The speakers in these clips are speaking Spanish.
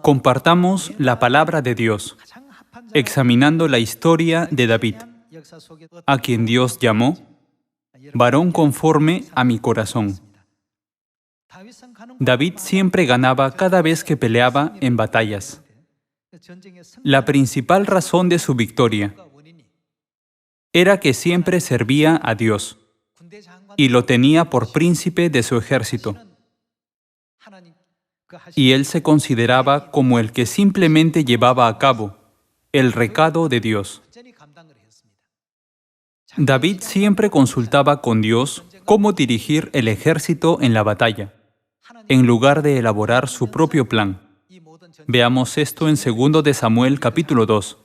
Compartamos la palabra de Dios, examinando la historia de David, a quien Dios llamó varón conforme a mi corazón. David siempre ganaba cada vez que peleaba en batallas. La principal razón de su victoria era que siempre servía a Dios y lo tenía por príncipe de su ejército. Y él se consideraba como el que simplemente llevaba a cabo el recado de Dios. David siempre consultaba con Dios cómo dirigir el ejército en la batalla, en lugar de elaborar su propio plan. Veamos esto en 2 de Samuel capítulo 2.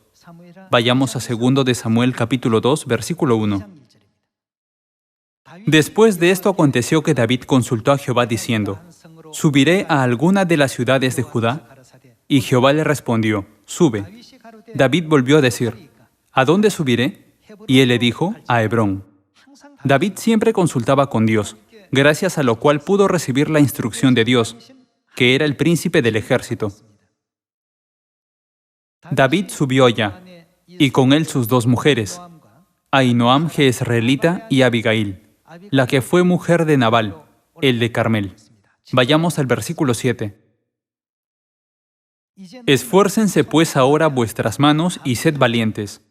Vayamos a 2 de Samuel capítulo 2, versículo 1. Después de esto aconteció que David consultó a Jehová diciendo: ¿Subiré a alguna de las ciudades de Judá? Y Jehová le respondió: Sube. David volvió a decir: ¿A dónde subiré? Y él le dijo: a Hebrón. David siempre consultaba con Dios, gracias a lo cual pudo recibir la instrucción de Dios, que era el príncipe del ejército. David subió allá, y con él sus dos mujeres, Ahinoam jezreelita y Abigail, la que fue mujer de Nabal, el de Carmel. Vayamos al versículo 7. Esfuércense pues ahora vuestras manos y sed valientes,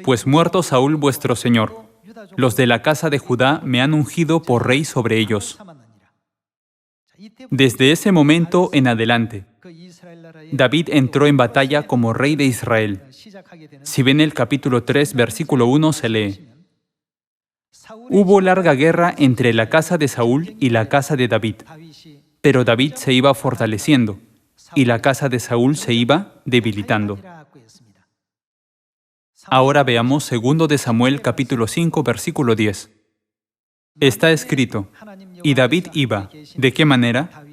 pues muerto Saúl vuestro señor, los de la casa de Judá me han ungido por rey sobre ellos. Desde ese momento en adelante, David entró en batalla como rey de Israel. Si ven el capítulo 3, versículo 1, se lee: Hubo larga guerra entre la casa de Saúl y la casa de David, pero David se iba fortaleciendo, y la casa de Saúl se iba debilitando. Ahora veamos 2 de Samuel capítulo 5, versículo 10. Está escrito: y David iba, ¿de qué manera?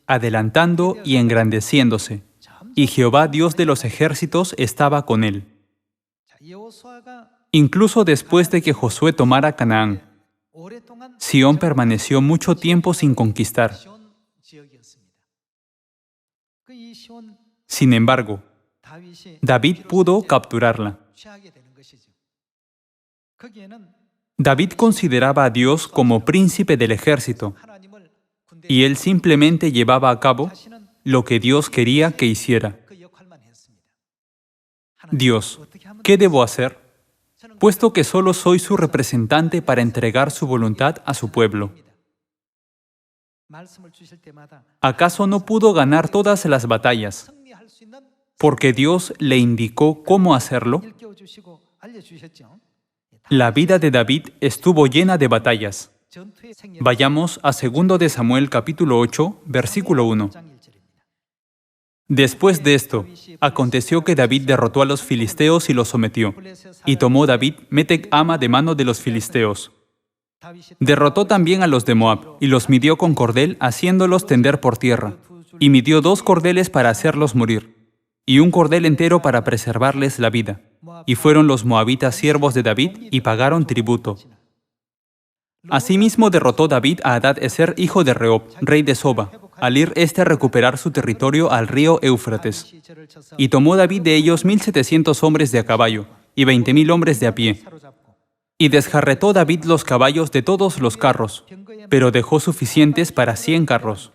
Adelantando y engrandeciéndose, y Jehová Dios de los ejércitos estaba con él. Incluso después de que Josué tomara Canaán, Sión permaneció mucho tiempo sin conquistar. Sin embargo, David pudo capturarla. David consideraba a Dios como príncipe del ejército, y él simplemente llevaba a cabo lo que Dios quería que hiciera. Dios, ¿qué debo hacer? Puesto que solo soy su representante para entregar su voluntad a su pueblo. ¿Acaso no pudo ganar todas las batallas porque Dios le indicó cómo hacerlo? La vida de David estuvo llena de batallas. Vayamos a 2 de Samuel capítulo 8, versículo 1. Después de esto, aconteció que David derrotó a los filisteos y los sometió, y tomó David Metec Ama de mano de los filisteos. Derrotó también a los de Moab, y los midió con cordel, haciéndolos tender por tierra, y midió 2 cordeles para hacerlos morir, y un cordel entero para preservarles la vida. Y fueron los moabitas siervos de David, y pagaron tributo. Asimismo derrotó David a Hadad-Ezer, hijo de Rehob, rey de Soba, al ir éste a recuperar su territorio al río Éufrates. Y tomó David de ellos 1,700 hombres de a caballo, y 20,000 hombres de a pie. Y desjarretó David los caballos de todos los carros, pero dejó suficientes para 100 carros.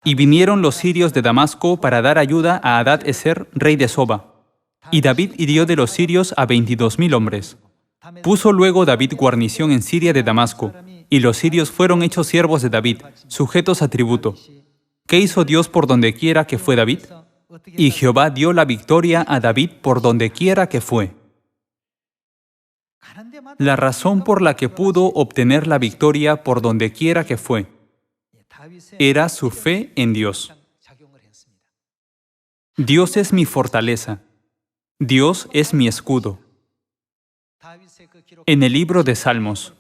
Y vinieron los sirios de Damasco para dar ayuda a Hadad-Ezer, rey de Soba. Y David hirió de los sirios a 22,000 hombres. Puso luego David guarnición en Siria de Damasco, y los sirios fueron hechos siervos de David, sujetos a tributo. ¿Qué hizo Dios por donde quiera que fue David? Y Jehová dio la victoria a David por donde quiera que fue. La razón por la que pudo obtener la victoria por donde quiera que fue era su fe en Dios. Dios es mi fortaleza. Dios es mi escudo. En el libro de Salmos,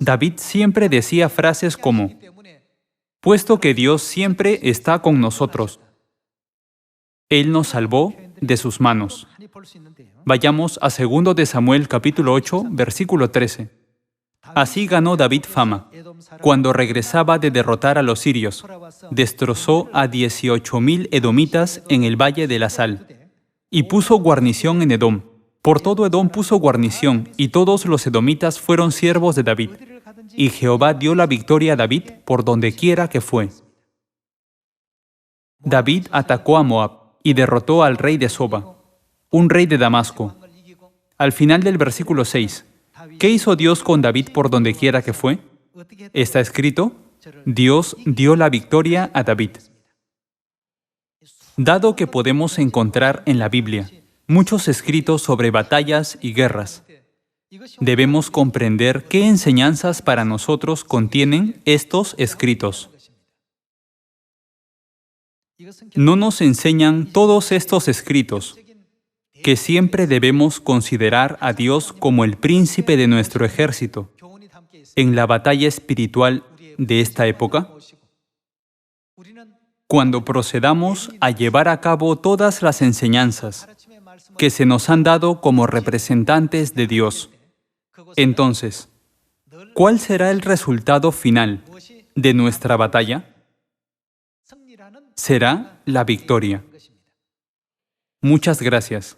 David siempre decía frases como: puesto que Dios siempre está con nosotros, Él nos salvó de sus manos. Vayamos a 2 de Samuel capítulo 8, versículo 13. Así ganó David fama. Cuando regresaba de derrotar a los sirios, destrozó a 18,000 edomitas en el Valle de la Sal y puso guarnición en Edom. Por todo Edom puso guarnición, y todos los edomitas fueron siervos de David. Y Jehová dio la victoria a David por donde quiera que fue. David atacó a Moab y derrotó al rey de Soba, un rey de Damasco. Al final del versículo 6, ¿qué hizo Dios con David por donde quiera que fue? Está escrito, Dios dio la victoria a David. Dado que podemos encontrar en la Biblia muchos escritos sobre batallas y guerras, debemos comprender qué enseñanzas para nosotros contienen estos escritos. No nos enseñan todos estos escritos que siempre debemos considerar a Dios como el príncipe de nuestro ejército en la batalla espiritual de esta época. Cuando procedamos a llevar a cabo todas las enseñanzas que se nos han dado como representantes de Dios, entonces, ¿cuál será el resultado final de nuestra batalla? Será la victoria. Muchas gracias.